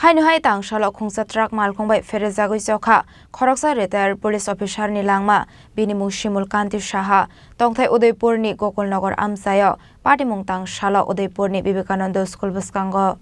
Hai Tangsalo Khungsa truck Malkhung by Pherejagwi Chokha Khoroksa retired police Officerni Langma bini mung Shimul Kanti Shaha Tongthai Udaipurni Gokulnagar Amsayo Party mung Tangsalo Udaipurni Vivekananda School Buskango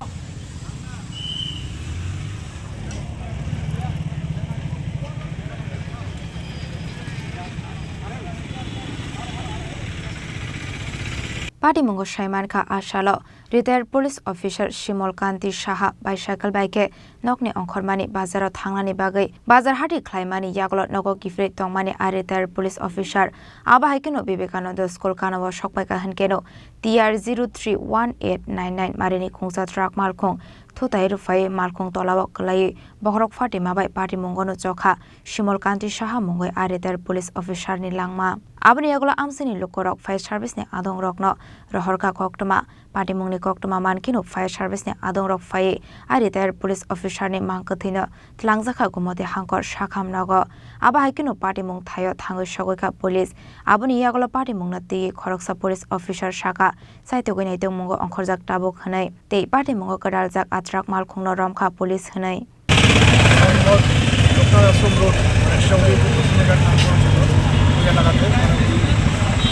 Party mungo Shaiman Ka Ashalo retired police officer Shimul Kanti Shaha bicycle bike nokni ongkhormani bazaro thangnani bagai bazar hati khlaimani yaglot nogo gifre tongmani a retired police officer aba haikeno Vivekananda School kanawa shokpai ka hankeno TR 031899 marini Khungsa truck Malkhung Thutai rufai Malkhung tolawa klai bohrok fati mabai party mungono Chokha Shimul Kanti Shaha mungoi a retired police officer ni Langma abani yagola amsini lukorok fire service ni adong rokno rohorka koktoma party mungni koktoma mankino fire service ni adong rok fai a retired police officer ni mangkathina tlangjaka gumode hangkor shakham nago aba haikino party mung thayo thangoi shogoika police abani yagola party mungna ti Khoroksa police officer shaka saitogoi naitong mungo ongkhorjak tabok hanai tei party mungo kadaljak atrak Malkhungno ramkha police hanai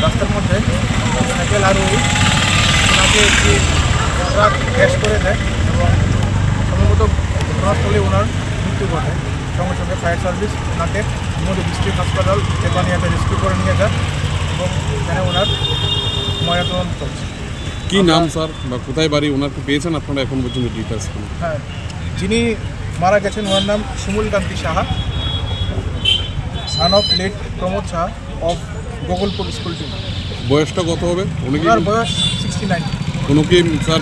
রাস্তার মধ্যে cycle আর ওনাকে একটি truck crash করে দেয় এবং সম্ভবত ঘটনাস্থলে ওনার মৃত্যু ঘটে সঙ্গে সঙ্গে ফায়ার সার্ভিস ওনাকে মধু ডিস্ট্রিক্ট হাসপাতাল এবানিয়াতে রেস্কিউ করে নিয়ে যায় এবং এখানে ওনার ময়নাতদন্ত চলছে। কি নাম স্যার বা কোথায় বাড়ি ওনাকে পেয়েছেন আপনারা এখন পর্যন্ত ডিটেইলস? হ্যাঁ, যিনি মারা গেছেন ওনার নাম Shimul Kanti Saha, son of late Pramod Saha of Gokulpur school team. বয়সটা কত হবে? ওনার বয়স 69। কোনো কি স্যার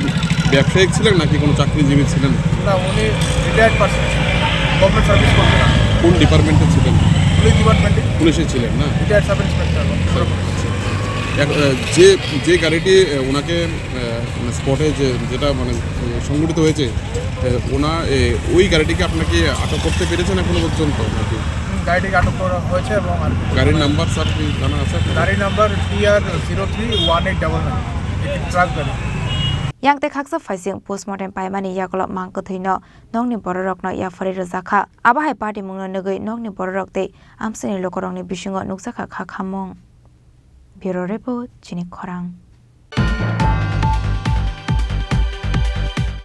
ব্যবসায়িক ছিলেন নাকি কোনো চাকরিজীবী ছিলেন? না, উনি রিটায়ার্ড পারসন, গভর্নমেন্ট সার্ভিস করতেন। কোন ডিপার্টমেন্টে ছিলেন? পুলিশ ডিপার্টমেন্টে। পুলিশে ছিলেন না? Retired sub inspector. যে গাড়িটি ওনাকে স্পটে যেটা মানে সংঘটিত হয়েছে ওই গাড়িটিকে আপনাকে আটক করতে পেরেছেন এখনো পর্যন্ত নাকি? গাড়িটিকে আটক করা হয়েছে এবং গাড়ির নাম্বার স্যার কি জানা আছে? গাড়ির নাম্বার TR 031899 একটি ট্রাক গাড়ি। Yang te khaksa faising postmortem paimani yakolok mangkathuino nongni bororokno ya Pherejagwi abahai party mungno nogoi nongni bororok te amsini lokorongni bisingo nuksakha khamong. Bureau report Chini Khorang.